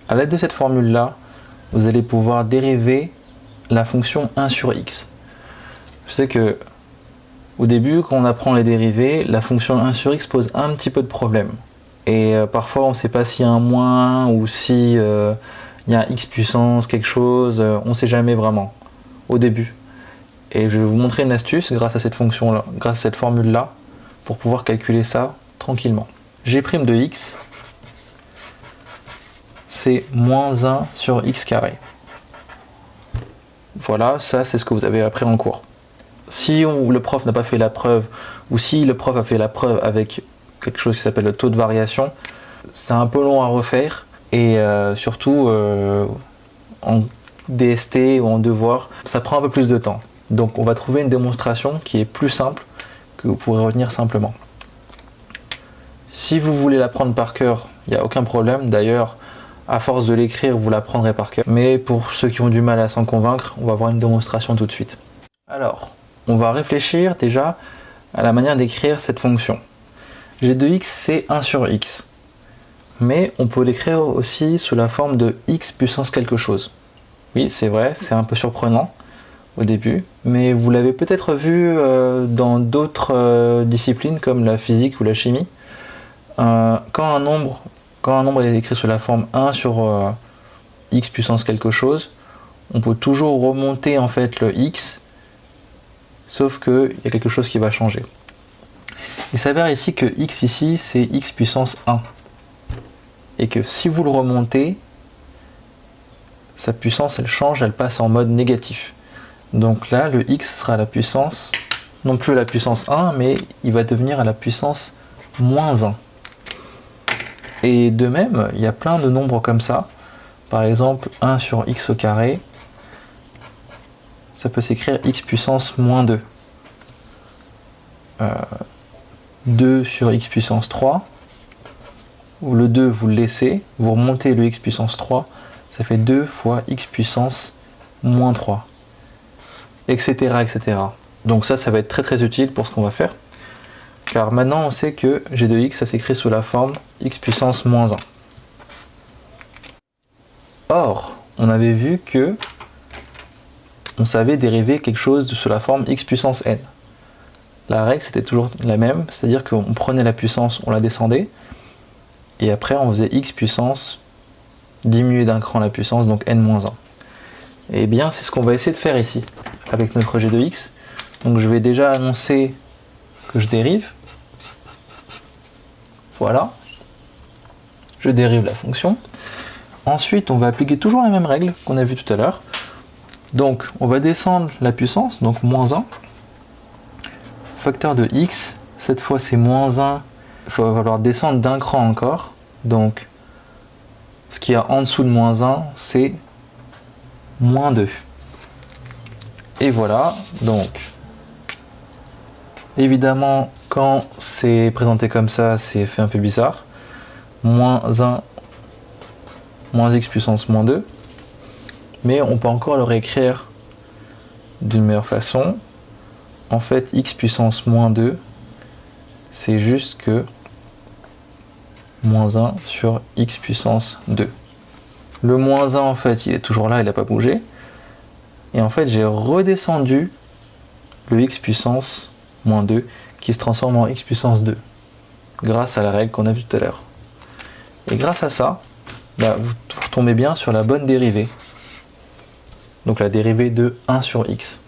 À l'aide de cette formule-là, vous allez pouvoir dériver la fonction 1 sur x. Je sais que au début, quand on apprend les dérivés, la fonction 1 sur x pose un petit peu de problème. Et parfois, on ne sait pas s'il y a un moins ou si il y a un x puissance, quelque chose. On ne sait jamais vraiment au début. Et je vais vous montrer une astuce grâce à cette fonction-là, grâce à cette formule-là, pour pouvoir calculer ça tranquillement. G' de x, c'est moins 1 sur x carré. Voilà, ça c'est ce que vous avez appris en cours. Si le prof n'a pas fait la preuve, ou si le prof a fait la preuve avec quelque chose qui s'appelle le taux de variation, c'est un peu long à refaire, et surtout en DST ou en devoir, ça prend un peu plus de temps. Donc on va trouver une démonstration qui est plus simple, que vous pourrez retenir simplement. Si vous voulez l'apprendre par cœur, il n'y a aucun problème. D'ailleurs, à force de l'écrire, vous l'apprendrez par cœur. Mais pour ceux qui ont du mal à s'en convaincre, on va voir une démonstration tout de suite. Alors, on va réfléchir déjà à la manière d'écrire cette fonction. G de x, c'est 1 sur x. Mais on peut l'écrire aussi sous la forme de x puissance quelque chose. Oui, c'est vrai, c'est un peu surprenant au début, mais vous l'avez peut-être vu dans d'autres disciplines comme la physique ou la chimie. Quand un nombre est écrit sous la forme 1 sur x puissance quelque chose, on peut toujours remonter en fait le x, sauf qu'il y a quelque chose qui va changer. Il s'avère ici que x ici, c'est x puissance 1. Et que si vous le remontez, sa puissance, elle change, elle passe en mode négatif. Donc là, le x sera à la puissance, non plus à la puissance 1, mais il va devenir à la puissance moins 1. Et de même, il y a plein de nombres comme ça. Par exemple, 1 sur x au carré, ça peut s'écrire x puissance moins 2. 2 sur x puissance 3, où le 2 vous le laissez, vous remontez le x puissance 3, ça fait 2 fois x puissance moins 3. Etc., etc. Donc ça va être très très utile pour ce qu'on va faire. Car maintenant on sait que g de x, ça s'écrit sous la forme x puissance moins 1. Or, on avait vu que on savait dériver quelque chose sous la forme x puissance n. La règle c'était toujours la même, c'est-à-dire qu'on prenait la puissance, on la descendait, et après on faisait x puissance diminuer d'un cran la puissance, donc n-1. Et bien c'est ce qu'on va essayer de faire ici, avec notre g de x. Donc je vais déjà annoncer que je dérive. Voilà. Je dérive la fonction. Ensuite, on va appliquer toujours la même règle qu'on a vue tout à l'heure. Donc, on va descendre la puissance, donc moins 1. Facteur de x, cette fois c'est moins 1. Il va falloir descendre d'un cran encore. Donc, ce qu'il y a en dessous de moins 1, c'est moins 2. Et voilà, donc, évidemment, quand c'est présenté comme ça, c'est fait un peu bizarre. Moins 1, moins x puissance moins 2. Mais on peut encore le réécrire d'une meilleure façon. En fait, x puissance moins 2, c'est juste que moins 1 sur x puissance 2. Le moins 1, en fait, il est toujours là, il n'a pas bougé. Et en fait, j'ai redescendu le x puissance moins 2 qui se transforme en x puissance 2 grâce à la règle qu'on a vue tout à l'heure. Et grâce à ça, vous tombez bien sur la bonne dérivée. Donc la dérivée de 1 sur x.